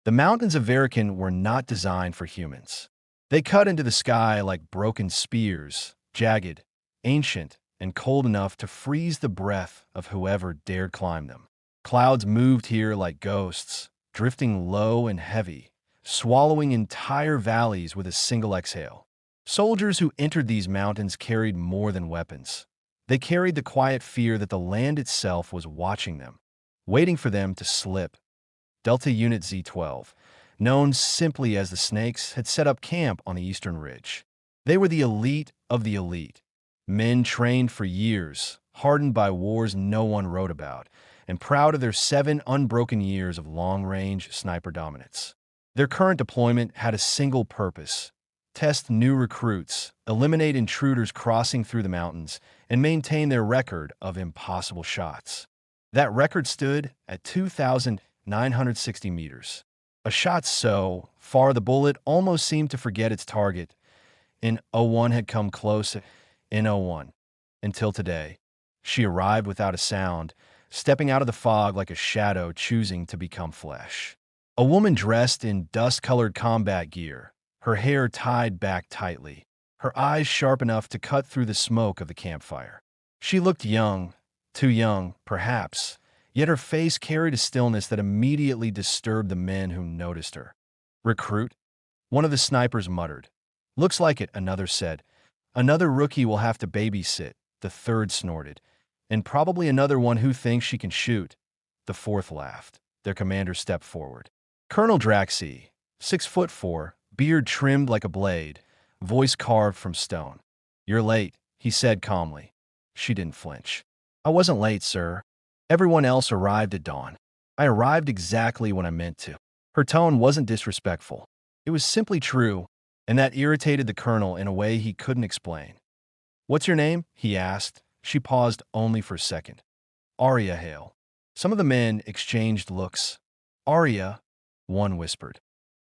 The mountains of Verican were not designed for humans. They cut into the sky like broken spears, jagged, ancient, and cold enough to freeze the breath of whoever dared climb them. Clouds moved here like ghosts, drifting low and heavy, swallowing entire valleys with a single exhale. Soldiers who entered these mountains carried more than weapons. They carried the quiet fear that the land itself was watching them, waiting for them to slip. Delta Unit Z-12, known simply as the Snakes, had set up camp on the eastern ridge. They were the elite of the elite, men trained for years, hardened by wars no one wrote about, and proud of their 7 unbroken years of long-range sniper dominance. Their current deployment had a single purpose: test new recruits, eliminate intruders crossing through the mountains, and maintain their record of impossible shots. That record stood at 2,960 meters. A shot so far the bullet almost seemed to forget its target. In 01 had come close in 01. Until today. She arrived without a sound, stepping out of the fog like a shadow choosing to become flesh. A woman dressed in dust-colored combat gear, her hair tied back tightly, her eyes sharp enough to cut through the smoke of the campfire. She looked young, too young, perhaps, yet her face carried a stillness that immediately disturbed the men who noticed her. "Recruit?" One of the snipers muttered. "Looks like it," another said. "Another rookie will have to babysit," the third snorted. "And probably another one who thinks she can shoot." The fourth laughed. Their commander stepped forward. Colonel Draxi, 6'4", beard trimmed like a blade, voice carved from stone. "You're late," he said calmly. She didn't flinch. "I wasn't late, sir. Everyone else arrived at dawn. I arrived exactly when I meant to." Her tone wasn't disrespectful. It was simply true, and that irritated the colonel in a way he couldn't explain. "What's your name?" he asked. She paused only for a second. "Aria Hale." Some of the men exchanged looks. "Aria," one whispered.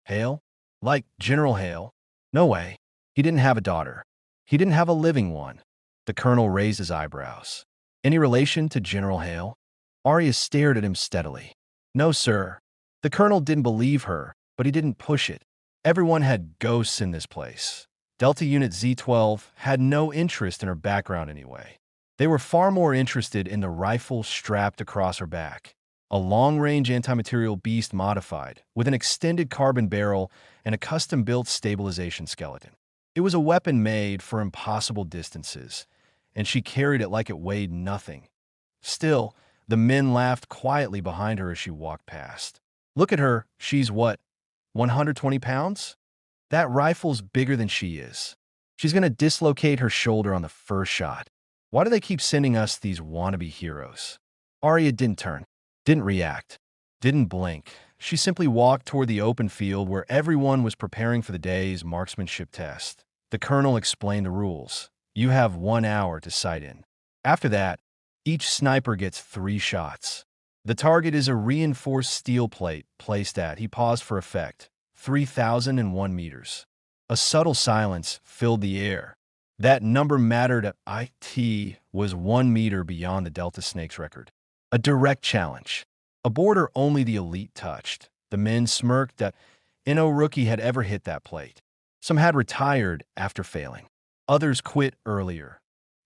"Hale? Like General Hale?" "No way. He didn't have a daughter. He didn't have a living one." The colonel raised his eyebrows. "Any relation to General Hale?" Aria stared at him steadily. "No, sir." The colonel didn't believe her, but he didn't push it. Everyone had ghosts in this place. Delta Unit Z-12 had no interest in her background anyway. They were far more interested in the rifle strapped across her back. A long-range anti-material beast modified, with an extended carbon barrel and a custom-built stabilization skeleton. It was a weapon made for impossible distances, and she carried it like it weighed nothing. Still, the men laughed quietly behind her as she walked past. "Look at her, she's what, 120 pounds? That rifle's bigger than she is. She's gonna dislocate her shoulder on the first shot. Why do they keep sending us these wannabe heroes?" Aria didn't turn, didn't react, didn't blink. She simply walked toward the open field where everyone was preparing for the day's marksmanship test. The colonel explained the rules. You have 1 hour to sight in. After that, each sniper gets 3 shots. The target is a reinforced steel plate placed at, he paused for effect, 3,001 meters. A subtle silence filled the air. That number mattered. It was 1 meter beyond the Delta Snake's record. A direct challenge. A border only the elite touched. The men smirked that no rookie had ever hit that plate. Some had retired after failing. Others quit earlier.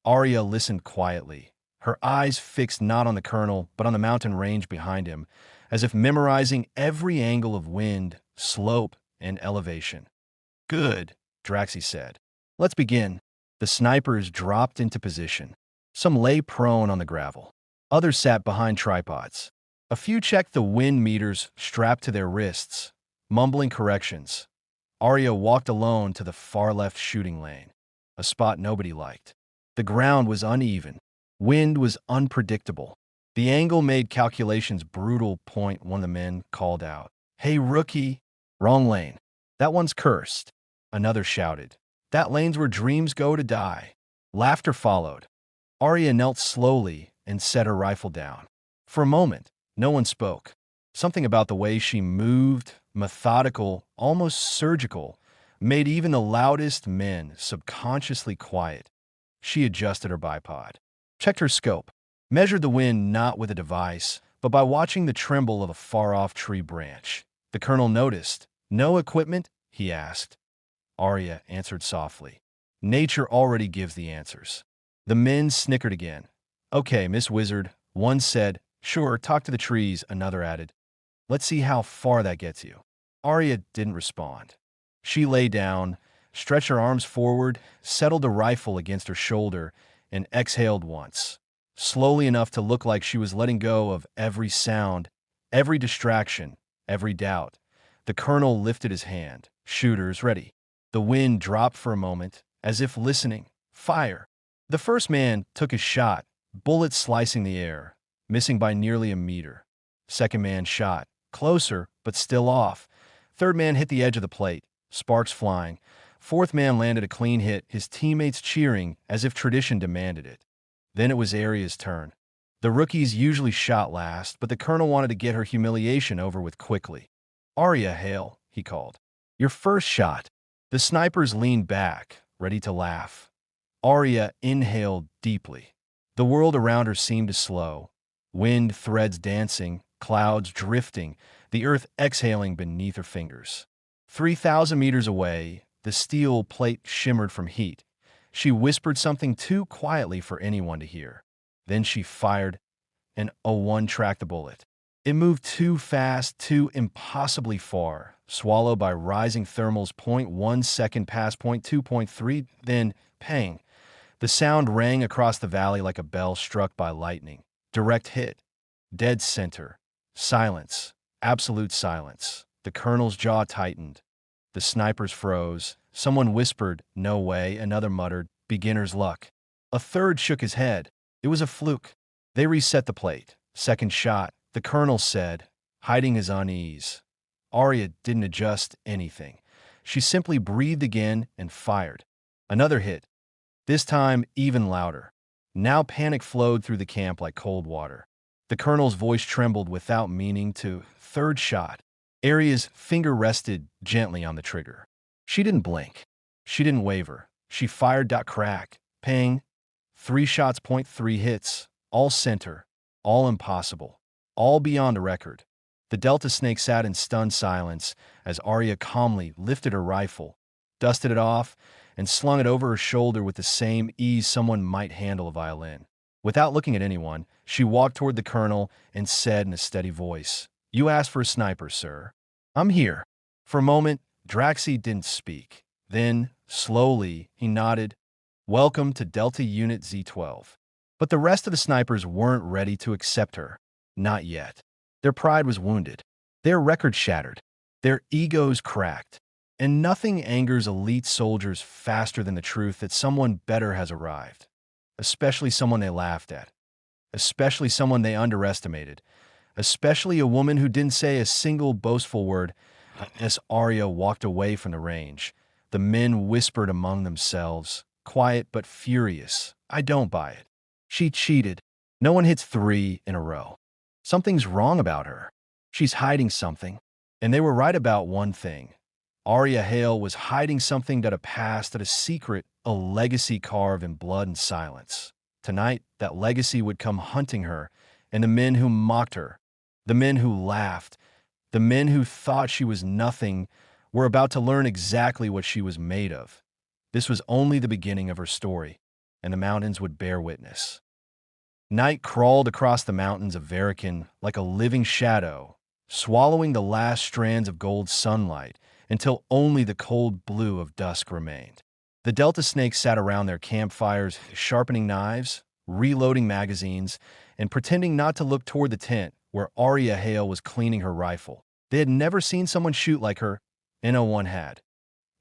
Aria listened quietly, her eyes fixed not on the colonel, but on the mountain range behind him, as if memorizing every angle of wind, slope, and elevation. "Good," Draxi said. "Let's begin." The snipers dropped into position. Some lay prone on the gravel. Others sat behind tripods. A few checked the wind meters strapped to their wrists, mumbling corrections. Aria walked alone to the far left shooting lane, a spot nobody liked. The ground was uneven. Wind was unpredictable. The angle made calculations brutal. One of the men called out, "Hey, rookie!" "Wrong lane. That one's cursed." Another shouted, "That lane's where dreams go to die." Laughter followed. Aria knelt slowly and set her rifle down. For a moment, no one spoke. Something about the way she moved, methodical, almost surgical, made even the loudest men subconsciously quiet. She adjusted her bipod, checked her scope, measured the wind not with a device, but by watching the tremble of a far-off tree branch. The colonel noticed. No equipment? He asked. Aria answered softly. Nature already gives the answers. The men snickered again. Okay, Miss Wizard, one said. Sure, talk to the trees, another added. Let's see how far that gets you. Aria didn't respond. She lay down, stretched her arms forward, settled the rifle against her shoulder, and exhaled once, slowly enough to look like she was letting go of every sound, every distraction, every doubt. The colonel lifted his hand. Shooters ready. The wind dropped for a moment, as if listening. Fire. The first man took his shot, bullets slicing the air, missing by nearly a meter. Second man shot, closer, but still off. Third man hit the edge of the plate, sparks flying. Fourth man landed a clean hit, his teammates cheering as if tradition demanded it. Then it was Aria's turn. The rookies usually shot last, but the colonel wanted to get her humiliation over with quickly. Aria Hale, he called. Your first shot. The snipers leaned back, ready to laugh. Aria inhaled deeply. The world around her seemed to slow. Wind threads dancing, clouds drifting, the earth exhaling beneath her fingers. 3,000 meters away, the steel plate shimmered from heat. She whispered something too quietly for anyone to hear. Then she fired, and O1 tracked the bullet. It moved too fast, too impossibly far, swallowed by rising thermals. 0.1 second past 0.2, 0.3, then pang. The sound rang across the valley like a bell struck by lightning. Direct hit. Dead center. Silence. Absolute silence. The colonel's jaw tightened. The snipers froze. Someone whispered, "No way." Another muttered, "Beginner's luck." A third shook his head. It was a fluke. They reset the plate. Second shot, the colonel said, hiding his unease. Aria didn't adjust anything. She simply breathed again and fired. Another hit. This time even louder. Now panic flowed through the camp like cold water. The colonel's voice trembled without meaning to. Third shot. Aria's finger rested gently on the trigger. She didn't blink. She didn't waver. She fired. Crack. Pang. 3 shots. 0.3 hits. All center. All impossible. All beyond a record. The Delta Snake sat in stunned silence as Aria calmly lifted her rifle, dusted it off, and slung it over her shoulder with the same ease someone might handle a violin. Without looking at anyone, she walked toward the colonel and said in a steady voice, "You asked for a sniper, sir. I'm here." For a moment, Draxi didn't speak. Then, slowly, he nodded, "Welcome to Delta Unit Z12. But the rest of the snipers weren't ready to accept her. Not yet. Their pride was wounded. Their record shattered. Their egos cracked. And nothing angers elite soldiers faster than the truth that someone better has arrived. Especially someone they laughed at. Especially someone they underestimated. Especially a woman who didn't say a single boastful word. As Aria walked away from the range, the men whispered among themselves, quiet but furious, "I don't buy it. She cheated. No one hits 3 in a row. Something's wrong about her. She's hiding something." And they were right about one thing. Aria Hale was hiding something, that a past, that a secret, a legacy carved in blood and silence. Tonight, that legacy would come hunting her, and the men who mocked her, the men who laughed, the men who thought she was nothing, were about to learn exactly what she was made of. This was only the beginning of her story, and the mountains would bear witness. Night crawled across the mountains of Verican like a living shadow, swallowing the last strands of gold sunlight until only the cold blue of dusk remained. The Delta Snakes sat around their campfires, sharpening knives, reloading magazines, and pretending not to look toward the tent where Aria Hale was cleaning her rifle. They had never seen someone shoot like her. No one had.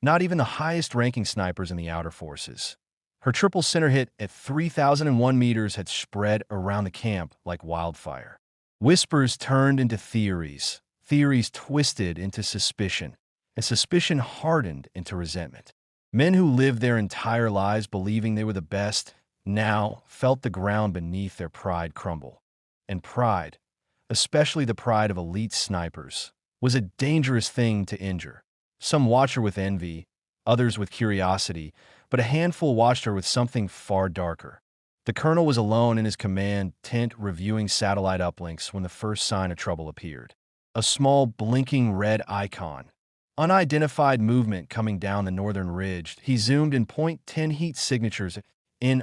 Not even the highest-ranking snipers in the outer forces. Her triple center hit at 3,001 meters had spread around the camp like wildfire. Whispers turned into theories, theories twisted into suspicion, and suspicion hardened into resentment. Men who lived their entire lives believing they were the best now felt the ground beneath their pride crumble. And pride, especially the pride of elite snipers, was a dangerous thing to injure. Some watched her with envy, others with curiosity, but a handful watched her with something far darker. The colonel was alone in his command tent reviewing satellite uplinks when the first sign of trouble appeared. a small blinking red icon. Unidentified movement coming down the northern ridge. He zoomed in .10 heat signatures in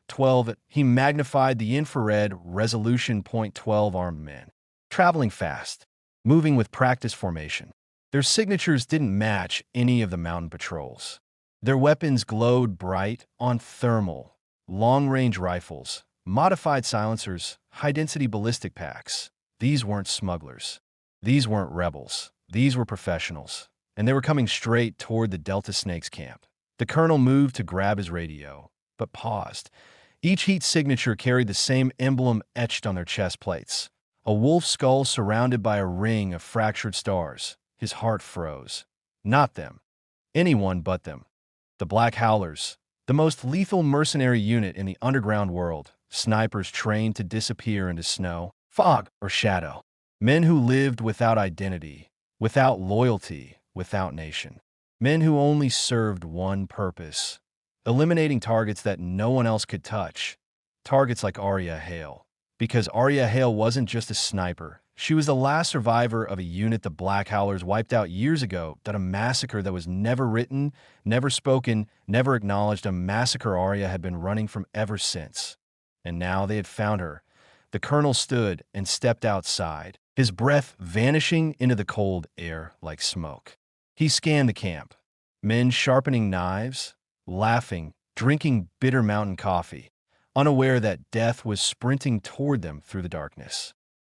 12. He magnified the infrared resolution .12 armed men. Traveling fast, moving with practice formation. Their signatures didn't match any of the mountain patrols. Their weapons glowed bright on thermal, long-range rifles, modified silencers, high-density ballistic packs. These weren't smugglers. These weren't rebels. These were professionals, and they were coming straight toward the Delta Snakes camp. The colonel moved to grab his radio, but paused. Each heat signature carried the same emblem etched on their chest plates, a wolf skull surrounded by a ring of fractured stars. His heart froze. Not them. Anyone but them. The Black Howlers, the most lethal mercenary unit in the underground world, snipers trained to disappear into snow, fog, or shadow. Men who lived without identity, without loyalty, without nation. Men who only served one purpose: eliminating targets that no one else could touch. Targets like Aria Hale. Because Aria Hale wasn't just a sniper. She was the last survivor of a unit the Black Howlers wiped out years ago, that a massacre that was never written, never spoken, never acknowledged, a massacre Aria had been running from ever since. And now they had found her. The colonel stood and stepped outside, his breath vanishing into the cold air like smoke. He scanned the camp. Men sharpening knives, laughing, drinking bitter mountain coffee, unaware that death was sprinting toward them through the darkness.